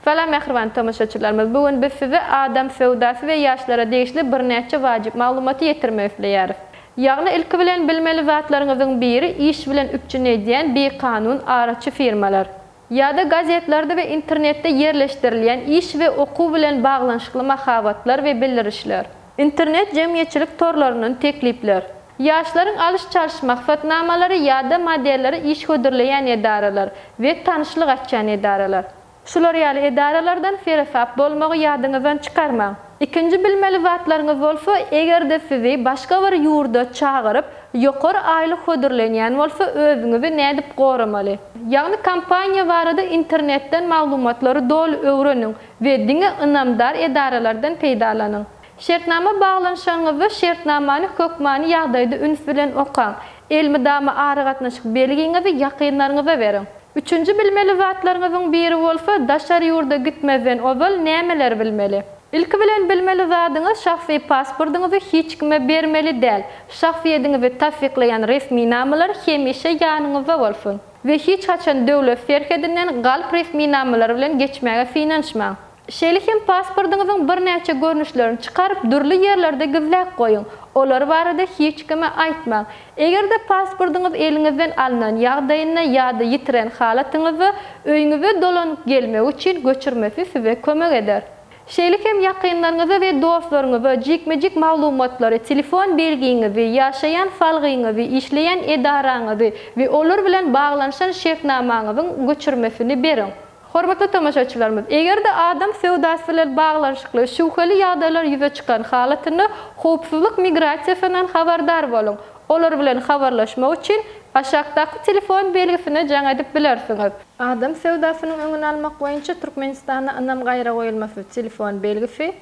Salam mehriban tamaşaçılarımız. Bugün biz size adam sevdası ve yaşlara değişli bir neçe vacip maglumatı yetirmeye üfleýäris. Ýagny ilki bilen bilmeli zatlaryňyzyň biri iş bilen üçin edýän bir kanun araçy firmalar. Ýa-da gazetlerde we internetde yerleşdirilýän iş we okuw bilen baglanyşykly mahabatlar we bildirişler. İnternet jemgyýetçilik torlarynyň teklipler. Yaşların alış çalış maksatnamalary ýa-da modelleri iş hödürleýän edaralar we tanışlyk açan edaralar. Şular ýaly edaralardan ferasap bolmagy ýadyňyzdan çykarmaň. İkinci bilmeli zatlaryňyz bolsa, egerde sizi başga bir ýurda çagyryp, ýokary aýlyk hödürlenýän bolsa, özüňizi nädip goramaly. Ýagny kampaniýa barada internetden maglumatlary dolu öwreniň we diňe ynamdar edaralardan peýdalanyň. Şertnama baglanşanyňyzy şertnamany hökmany ýagdaýda üns bilen okaň. Elmidama ary gatnaşyk belgiňizi ýakynlaryňyza beriň. Üçüncü bilmeli zatlaryňyzyň biri bolsa, daşar ýurda gitmeden owal nämeler bilmeli. İlki bilen bilmeli zadyňyz şahsy pasportyňyzy hiç kime bermeli däl. Şahsiýetiňizi tasdikleýän resmi namalar hemişe ýanyňyzda bolsun. We hiç haçan döwlet ferhedinden galp resmi namalar bilen geçmäge finanşmaň. Şeýle hem pasportyňyzyň bir näçe görnüşlerini çykaryp durly ýerlerde gizläp goýuň. Olar barada hiç kime aýtmaň. Egerde pasportyňyz eliňizden alynan ýagdaýyna ýa-da ýitiren halatyňyzy öýüňize dolanyp gelmek üçin göçürmesi size kömek eder. Şeýle hem ýakynlaryňyza we dostlaryňyza jikmejik maglumatlary, telefon belgiňizi, ýaşaýan salgyňyzy, işleýän edaraňyzy we olar bilen baglanyşan şertnamaňyzyň göçürmesini beriň. Hormatly tamaşaçylarymyz, egerde adam sevdasy bilen baglanyşykly şuhly ýagdaýlar ýüze çykan halatyny howpsuzlyk migrasiýasyndan habardar boluň. Olar bilen habarlaşmak üçin aşağıdaki telefon belgisini jaň edip bilersiňiz. Adam sevdasynyň öňüni almak boýunça Türkmenistana anam gaýra goýulmasy telefon belgisi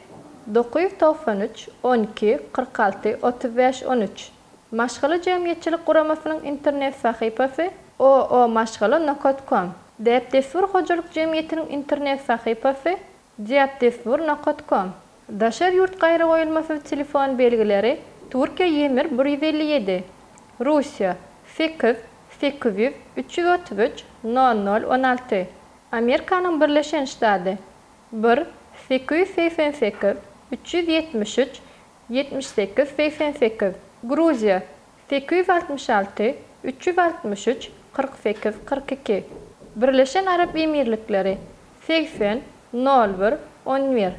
993 12 46 35 13. Maşgaly jemgyýetçilik guramasynyň internet sahypasy oo-maşgaly.com. Depdesur hojalyk jemgyýetiniň internet sahypasy depdesur.com. Daşar ýurt gaýra goýulmasy telefon belgileri Türkiýe 157, Russiýa 8 800 333 0016, Amerikanyň Birleşen Ştady 1 888 373 78 88, Gruziýa 866 363 48 42, Birleşen Arap Emirlikleri 80 01 11.